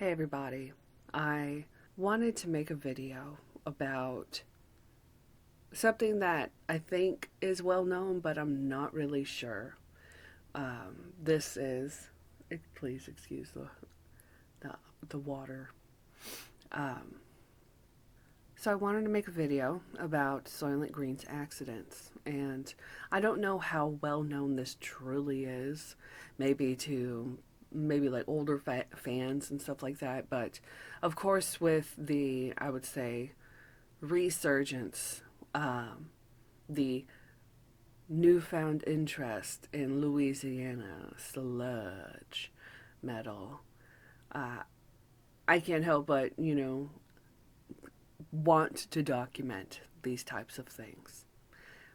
Hey everybody, I wanted to make a video about something that I think is well known, but I'm not really sure. This is, please excuse the, the water. Um, so I wanted to make a video about Soylent Green's accidents, and I don't know how well known this truly is, maybe to maybe like older fans and stuff like that, but of course with the, I would say, resurgence, um, the newfound interest in Louisiana sludge metal, uh, I can't help but, want to document these types of things.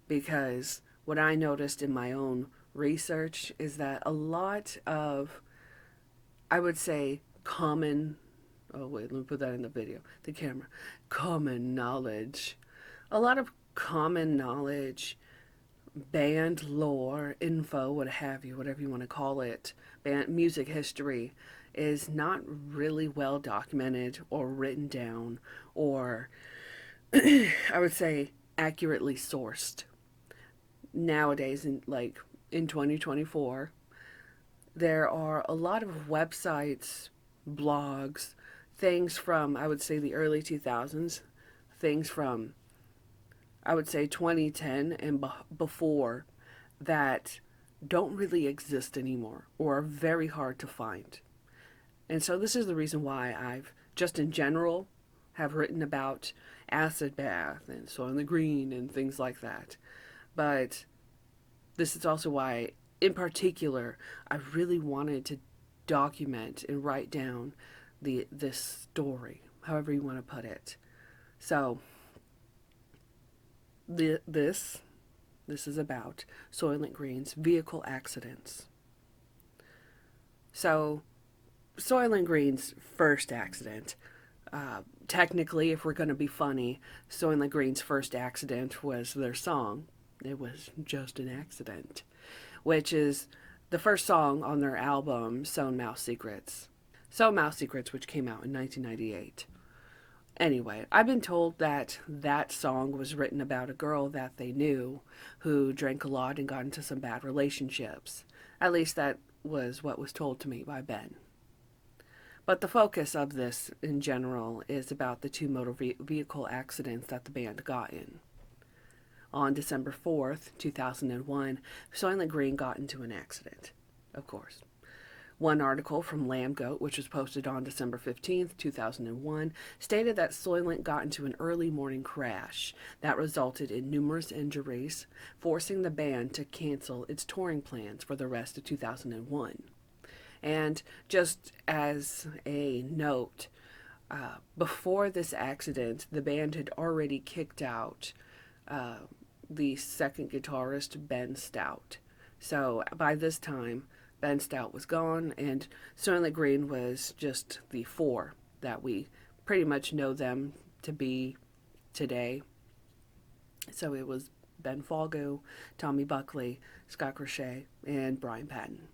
Because what I noticed in my own research is that a lot of, I would say, common, oh wait, let me put that in the video, the camera, common knowledge. A lot of common knowledge, band lore, info, what have you, whatever you want to call it, band music history is not really well documented or written down or I would say accurately sourced. Nowadays in 2024, there are a lot of websites, blogs, things from I would say the early 2000s, things from I would say 2010 and before that don't really exist anymore or are very hard to find. And so this is the reason why I've just in general have written about acid bath and Soilent Green and things like that. But this is also why in particular I really wanted to document and write down this story, however you want to put it. So this is about Soilent Green's vehicle accidents. So Soilent Green's first accident, technically, if we're going to be funny, Soilent Green's first accident was their song. It was just an accident, which is the first song on their album, Sewn Mouth Secrets. Sewn Mouth Secrets, which came out in 1998. Anyway, I've been told that that song was written about a girl that they knew who drank a lot and got into some bad relationships. At least that was what was told to me by Ben. But the focus of this in general is about the two motor vehicle accidents that the band got in. On December 4th, 2001, Soilent Green got into an accident, of course. One article from Lamb Goat, which was posted on December 15th, 2001, stated that Soilent got into an early morning crash that resulted in numerous injuries, forcing the band to cancel its touring plans for the rest of 2001. And just as a note, before this accident, the band had already kicked out the second guitarist, Ben Stout. So by this time, Ben Stout was gone, and Soilent Green was just the four that we pretty much know them to be today. So it was Ben Folgo, Tommy Buckley, Scott Crochet, and Brian Patton.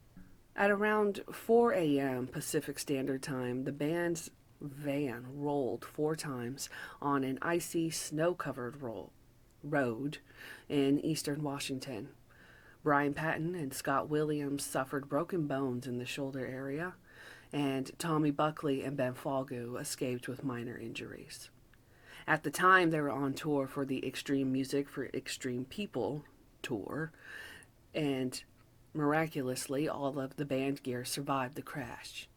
At around 4 a.m. Pacific Standard Time, the band's van rolled 4 times on an icy, snow-covered road in eastern Washington. Brian Patton and Scott Williams suffered broken bones in the shoulder area, and Tommy Buckley and Ben Folgo escaped with minor injuries. At the time, they were on tour for the Extreme Music for Extreme People tour, and miraculously, all of the band gear survived the crash.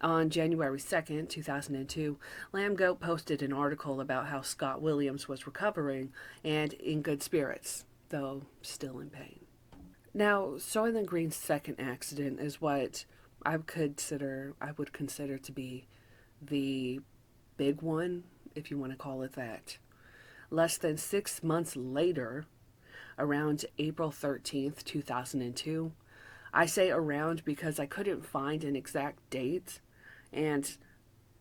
On January 2nd, 2002, Lamb Goat posted an article about how Scott Williams was recovering and in good spirits, though still in pain. Now, Soilent Green's second accident is what I would consider to be the big one, if you want to call it that. Less than 6 months later, around April 13th, 2002, I say around because I couldn't find an exact date, and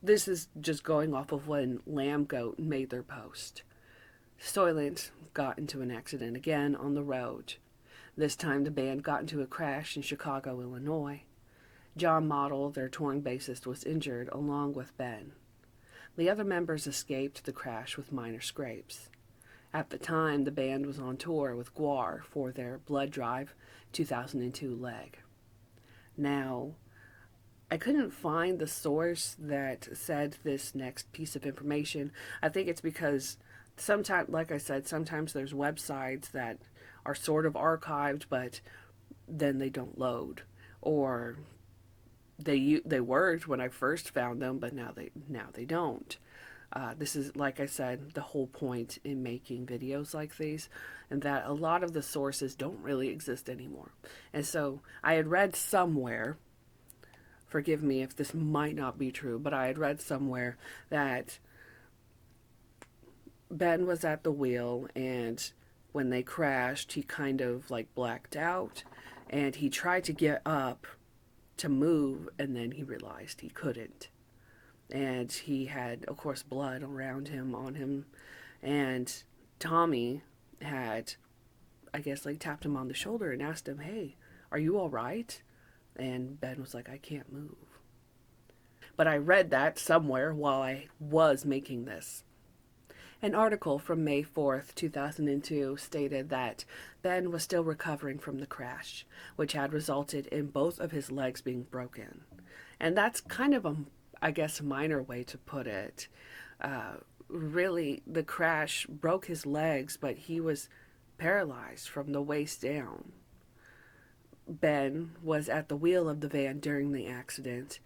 this is just going off of when Lamb Goat made their post. Soilent got into an accident again on the road. This time the band got into a crash in Chicago, Illinois. John Model, their touring bassist, was injured along with Ben. The other members escaped the crash with minor scrapes. At the time, the band was on tour with Gwar for their Blood Drive 2002 leg. Now, I couldn't find the source that said this next piece of information. I think it's because sometimes, like I said, sometimes there's websites that are sort of archived, but then they don't load, or they worked when I first found them, but now they don't. This is, like I said, the whole point in making videos like these, and that a lot of the sources don't really exist anymore. And so I had read somewhere, forgive me if this might not be true, but I had read somewhere that Ben was at the wheel, and when they crashed, he kind of like blacked out, and he tried to get up to move, and then he realized he couldn't. And he had, of course, blood around him, on him, and Tommy had, I guess, like tapped him on the shoulder and asked him, "Hey, are you all right?" And Ben was like, "I can't move." But I read that somewhere while I was making this. An article from May 4th, 2002 stated that Ben was still recovering from the crash, which had resulted in both of his legs being broken. And that's kind of a, I guess, minor way to put it. Really, the crash broke his legs, but he was paralyzed from the waist down. Ben was at the wheel of the van during the accident,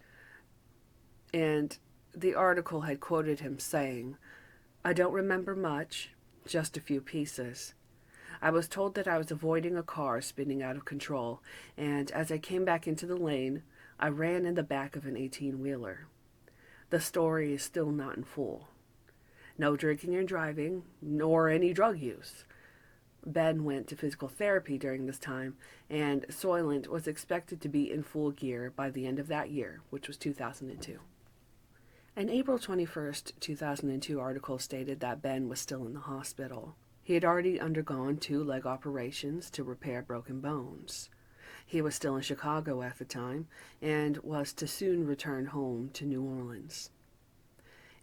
and the article had quoted him saying, "I don't remember much, just a few pieces. I was told that I was avoiding a car spinning out of control, and as I came back into the lane, I ran in the back of an 18-wheeler. The story is still not in full. No drinking and driving, nor any drug use. Ben went to physical therapy during this time, and Soilent was expected to be in full gear by the end of that year, which was 2002. An April 21st, 2002 article stated that Ben was still in the hospital. He had already undergone 2 leg operations to repair broken bones. He was still in Chicago at the time and was to soon return home to New Orleans.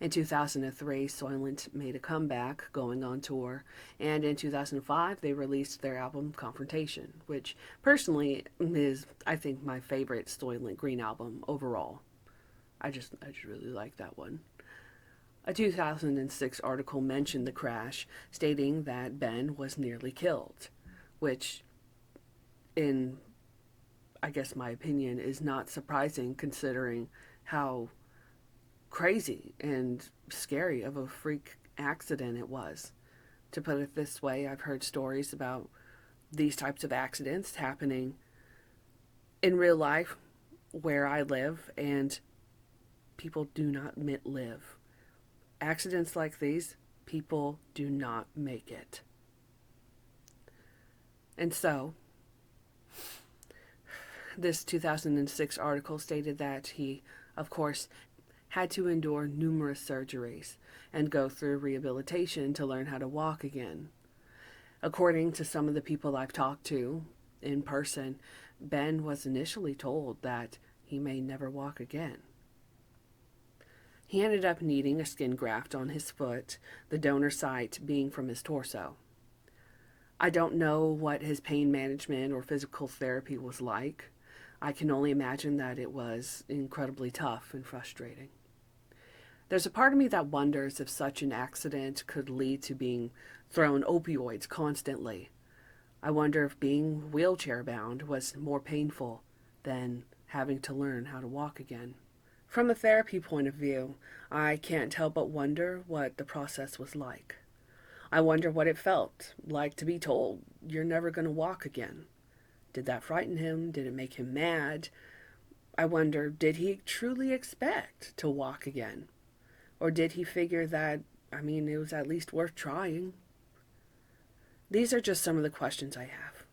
In 2003, Soilent made a comeback, going on tour, and in 2005 they released their album Confrontation, which personally is, I think, my favorite Soilent Green album overall. I just really like that one. A 2006 article mentioned the crash, stating that Ben was nearly killed, which, in, I guess, my opinion, is not surprising considering how crazy and scary of a freak accident it was. To put it this way, I've heard stories about these types of accidents happening in real life where I live, and people do not live. Accidents like these, people do not make it. And so, this 2006 article stated that he, of course, had to endure numerous surgeries and go through rehabilitation to learn how to walk again. According to some of the people I've talked to in person, Ben was initially told that he may never walk again. He ended up needing a skin graft on his foot, the donor site being from his torso. I don't know what his pain management or physical therapy was like. I can only imagine that it was incredibly tough and frustrating. There's a part of me that wonders if such an accident could lead to being thrown opioids constantly. I wonder if being wheelchair bound was more painful than having to learn how to walk again. From a therapy point of view, I can't help but wonder what the process was like. I wonder what it felt like to be told you're never going to walk again. Did that frighten him? Did it make him mad? I wonder, did he truly expect to walk again? Or did he figure that, it was at least worth trying? These are just some of the questions I have.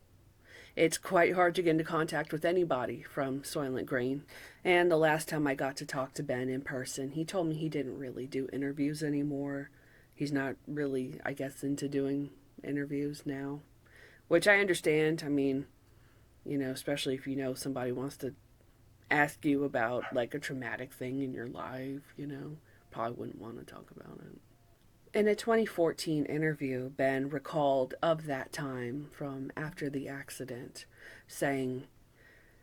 It's quite hard to get into contact with anybody from Soilent Green, and the last time I got to talk to Ben in person, he told me he didn't really do interviews anymore. He's not really, I guess, into doing interviews now, which I understand. Especially if somebody wants to ask you about like a traumatic thing in your life, probably wouldn't want to talk about it. In a 2014 interview, Ben recalled of that time from after the accident, saying,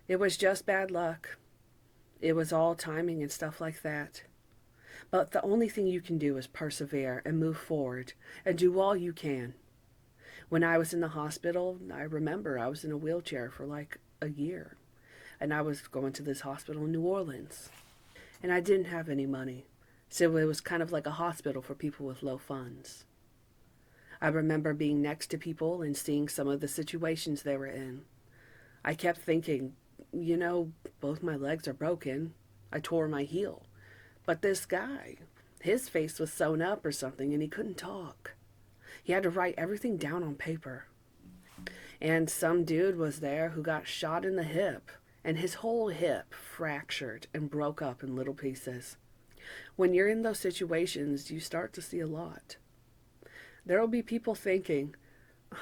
"It was just bad luck. It was all timing and stuff like that. But the only thing you can do is persevere and move forward and do all you can." When I was in the hospital, I remember I was in a wheelchair for like a year. And I was going to this hospital in New Orleans. And I didn't have any money. So it was kind of like a hospital for people with low funds. I remember being next to people and seeing some of the situations they were in. I kept thinking, both my legs are broken. I tore my heel. But this guy, his face was sewn up or something and he couldn't talk. He had to write everything down on paper. And some dude was there who got shot in the hip, and his whole hip fractured and broke up in little pieces. When you're in those situations, you start to see a lot. There will be people thinking,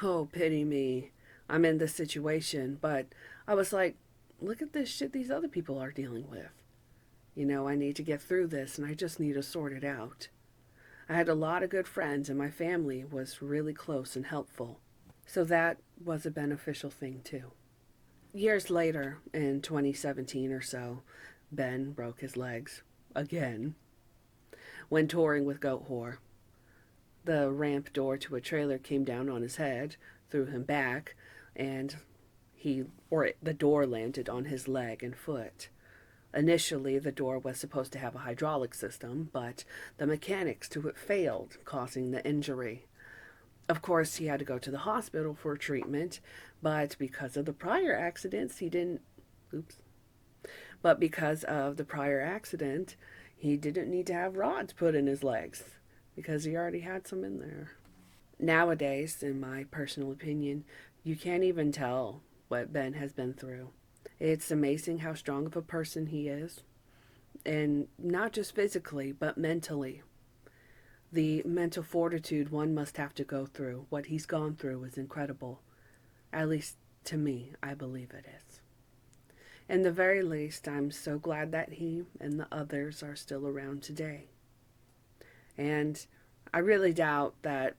"Oh, pity me. I'm in this situation." But I was like, look at this shit these other people are dealing with. I need to get through this and I just need to sort it out. I had a lot of good friends and my family was really close and helpful. So that was a beneficial thing too. Years later, in 2017 or so, Ben broke his legs again when touring with Goat Whore. The ramp door to a trailer came down on his head, threw him back, and the door landed on his leg and foot. Initially, the door was supposed to have a hydraulic system, but the mechanics to it failed, causing the injury. Of course, he had to go to the hospital for treatment, but because of the prior accidents, he didn't. Oops. But because of the prior accident, he didn't need to have rods put in his legs because he already had some in there. Nowadays, in my personal opinion, you can't even tell what Ben has been through. It's amazing how strong of a person he is, and not just physically, but mentally. The mental fortitude one must have to go through, what he's gone through, is incredible. At least to me, I believe it is. In the very least, I'm so glad that he and the others are still around today. And I really doubt that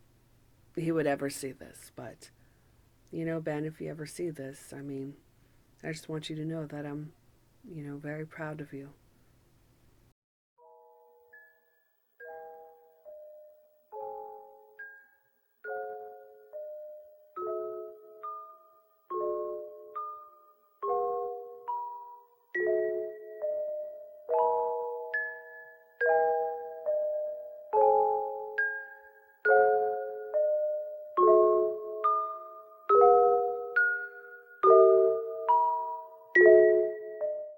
he would ever see this, but Ben, if you ever see this, I just want you to know that I'm very proud of you.